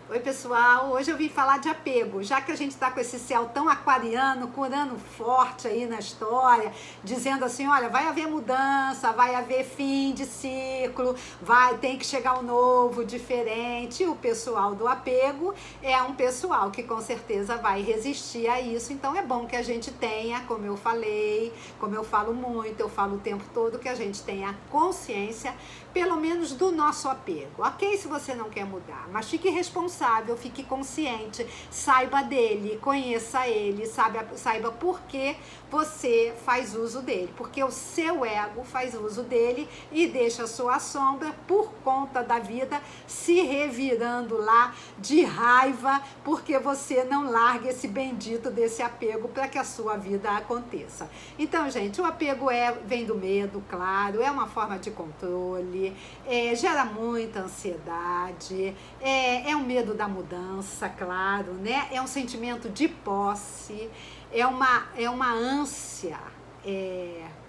Oi pessoal, hoje eu vim falar de apego, já que a gente está com esse céu tão aquariano, curando forte aí na história, dizendo assim, olha, vai haver mudança, vai haver fim de ciclo, tem que chegar um novo, diferente. E o pessoal do apego é um pessoal que com certeza vai resistir a isso, então é bom que a gente tenha, como eu falei, como eu falo muito, eu falo o tempo todo, que a gente tenha consciência, pelo menos do nosso apego. Ok, se você não quer mudar, mas fique responsável, fique consciente, saiba dele, conheça ele, saiba por que você faz uso dele, porque o seu ego faz uso dele e deixa a sua sombra por conta da vida se revirando lá de raiva, porque você não larga esse bendito desse apego para que a sua vida aconteça. Então, gente, o apego vem do medo, claro, é uma forma de controle, gera muita ansiedade, é um medo da mudança, claro, né? É um sentimento de posse, é uma ânsia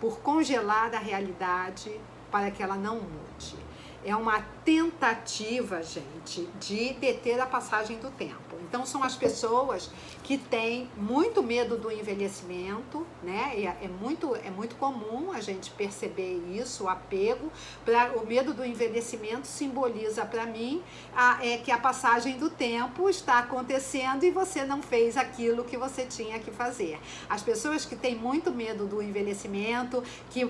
por congelar a realidade para que ela não mude. É uma tentativa, gente, de deter a passagem do tempo. Então, são as pessoas que têm muito medo do envelhecimento, né? É muito comum a gente perceber isso, o apego. O medo do envelhecimento simboliza para mim que a passagem do tempo está acontecendo e você não fez aquilo que você tinha que fazer. As pessoas que têm muito medo do envelhecimento, que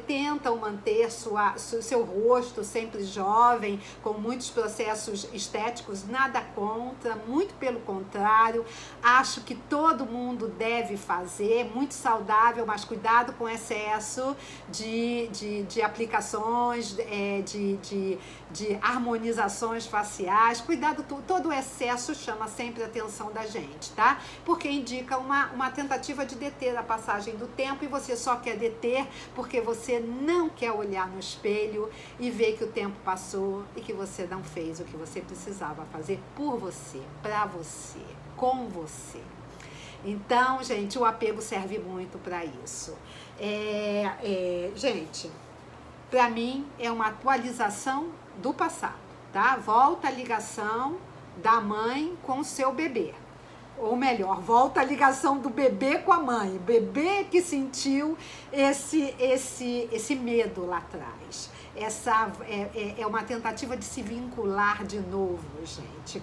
tentam manter seu rosto sempre jovem, com muitos processos estéticos, nada contra, muito pelo contrário, acho que todo mundo deve fazer, muito saudável, mas cuidado com excesso de aplicações, de harmonizações faciais, cuidado, todo excesso chama sempre a atenção da gente, tá? Porque indica uma tentativa de deter a passagem do tempo e você só quer deter porque você não quer olhar no espelho e ver que o tempo passou e que você não fez o que você precisava fazer por você, para você, com você. Então, gente, o apego serve muito para isso. Gente, para mim é uma atualização do passado, tá? Volta a ligação da mãe com o seu bebê. Ou melhor, volta a ligação do bebê com a mãe. O bebê que sentiu esse medo lá atrás. É uma tentativa de se vincular de novo, gente,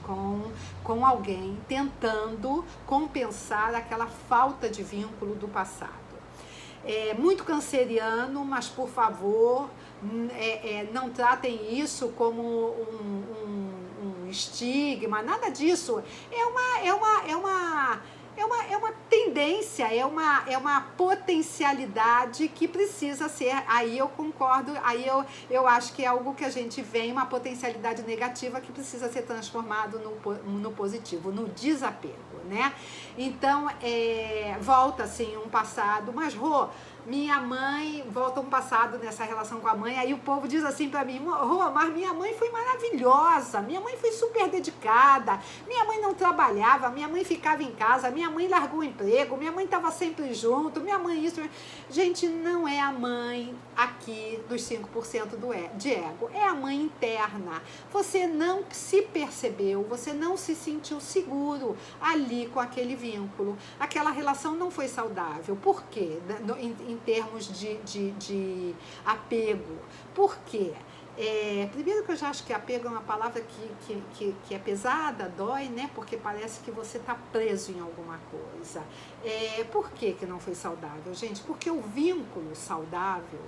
com alguém, tentando compensar aquela falta de vínculo do passado. É muito canceriano, mas por favor, não tratem isso como um estigma, nada disso. É uma tendência, é uma potencialidade que precisa ser, aí eu concordo, aí eu acho que é algo que a gente vê, uma potencialidade negativa que precisa ser transformado no positivo, no desapego, né? Então, volta assim um passado, mas minha mãe, volta um passado nessa relação com a mãe, aí o povo diz assim pra mim, mas minha mãe foi maravilhosa, minha mãe foi super dedicada, minha mãe não trabalhava, minha mãe ficava em casa, minha mãe largou o emprego, minha mãe estava sempre junto, minha mãe isso... Gente, não é a mãe aqui dos 5% de ego, é a mãe interna. Você não se percebeu, você não se sentiu seguro ali com aquele vínculo, aquela relação não foi saudável. Por quê? Em termos de apego. Por quê? Primeiro que eu já acho que apego é uma palavra que é pesada, dói, né? Porque parece que você está preso em alguma coisa. Por que não foi saudável, gente? Porque o vínculo saudável,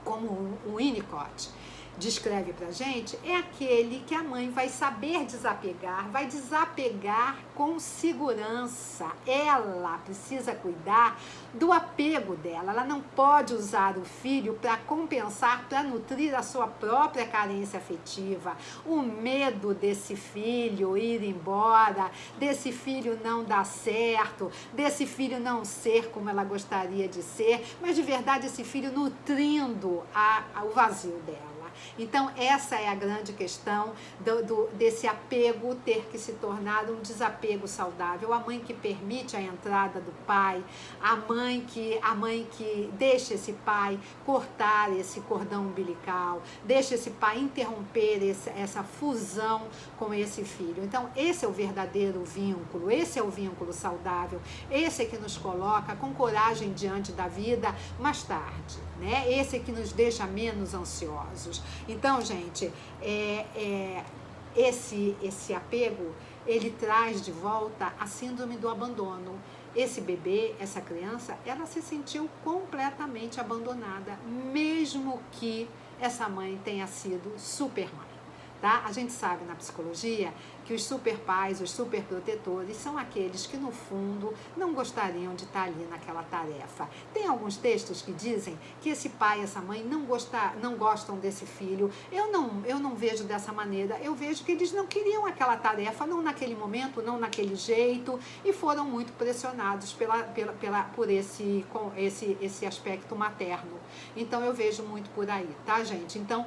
como o Winnicott descreve pra gente, é aquele que a mãe vai saber desapegar, vai desapegar com segurança. Ela precisa cuidar do apego dela, ela não pode usar o filho para compensar, para nutrir a sua própria carência afetiva, o medo desse filho ir embora, desse filho não dar certo, desse filho não ser como ela gostaria de ser, mas de verdade esse filho nutrindo o vazio dela. Então, essa é a grande questão desse apego ter que se tornar um desapego saudável. A mãe que permite a entrada do pai, a mãe que deixa esse pai cortar esse cordão umbilical, deixa esse pai interromper essa fusão com esse filho. Então, esse é o verdadeiro vínculo, esse é o vínculo saudável, esse é que nos coloca com coragem diante da vida mais tarde, né? Esse é que nos deixa menos ansiosos. Então, gente, esse apego, ele traz de volta a síndrome do abandono. Esse bebê, essa criança, ela se sentiu completamente abandonada, mesmo que essa mãe tenha sido super mãe. Tá? A gente sabe na psicologia que os super pais, os super protetores, são aqueles que no fundo não gostariam de estar ali naquela tarefa. Tem alguns textos que dizem que esse pai e essa mãe não gostam desse filho. Eu não vejo dessa maneira. Eu vejo que eles não queriam aquela tarefa, não naquele momento, não naquele jeito, e foram muito pressionados por esse aspecto materno. Então eu vejo muito por aí, tá, gente? Então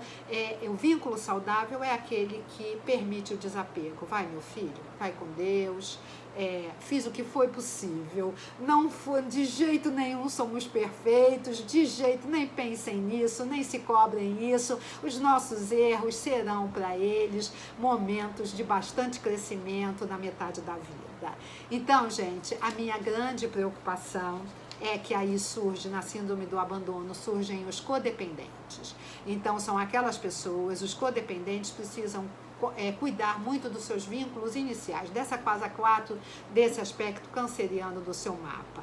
o vínculo saudável é aquele que permite o desapego. Vai, meu filho, vai com Deus, fiz o que foi possível, não foi, de jeito nenhum somos perfeitos, de jeito, nem pensem nisso, nem se cobrem isso, os nossos erros serão para eles momentos de bastante crescimento na metade da vida. Então, gente, a minha grande preocupação é que aí surge, na síndrome do abandono, surgem os codependentes. Então, são aquelas pessoas, os codependentes precisam cuidar muito dos seus vínculos iniciais, dessa casa 4, desse aspecto canceriano do seu mapa.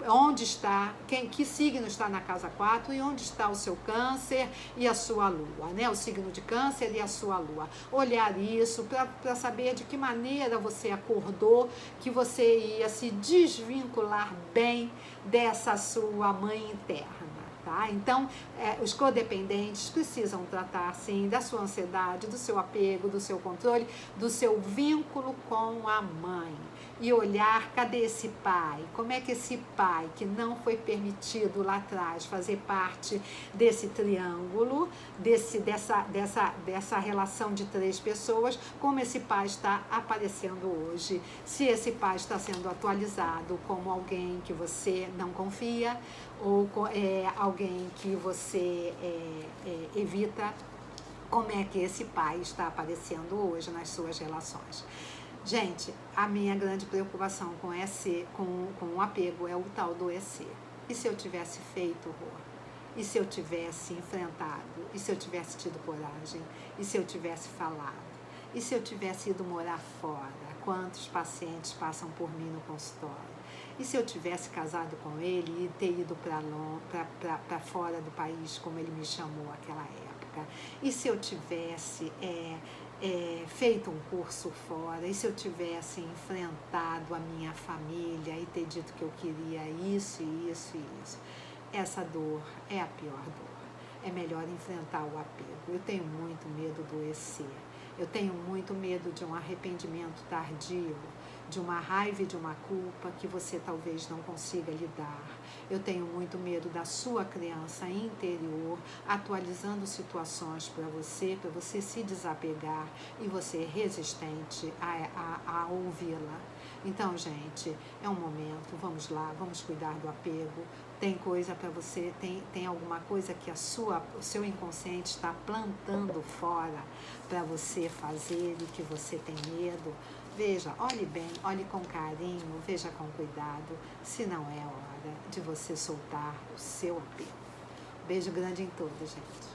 Onde está, que signo está na casa 4 e onde está o seu câncer e a sua lua, né? O signo de câncer e a sua lua. Olhar isso para saber de que maneira você acordou que você ia se desvincular bem dessa sua mãe interna. Tá? Então, os codependentes precisam tratar, sim, da sua ansiedade, do seu apego, do seu controle, do seu vínculo com a mãe. E olhar, cadê esse pai? Como é que esse pai, que não foi permitido lá atrás fazer parte desse triângulo, dessa relação de 3 pessoas, como esse pai está aparecendo hoje? Se esse pai está sendo atualizado como alguém que você não confia, ou alguém que você evita, como é que esse pai está aparecendo hoje nas suas relações. Gente, a minha grande preocupação com o apego é o tal do EC. E se eu tivesse feito horror? E se eu tivesse enfrentado? E se eu tivesse tido coragem? E se eu tivesse falado? E se eu tivesse ido morar fora? Quantos pacientes passam por mim no consultório? E se eu tivesse casado com ele e ter ido para fora do país, como ele me chamou naquela época? E se eu tivesse feito um curso fora? E se eu tivesse enfrentado a minha família e ter dito que eu queria isso, isso e isso? Essa dor é a pior dor. É melhor enfrentar o apego. Eu tenho muito medo do EC. Eu tenho muito medo de um arrependimento tardio, de uma raiva e de uma culpa que você talvez não consiga lidar. Eu tenho muito medo da sua criança interior atualizando situações para você se desapegar e você resistente a ouvi-la. Então, gente, é um momento, vamos lá, vamos cuidar do apego. Tem coisa para você, tem alguma coisa que o seu inconsciente está plantando fora para você fazer e que você tem medo. Veja, olhe bem, olhe com carinho, veja com cuidado, se não é hora de você soltar o seu apego. Beijo grande em todos, gente.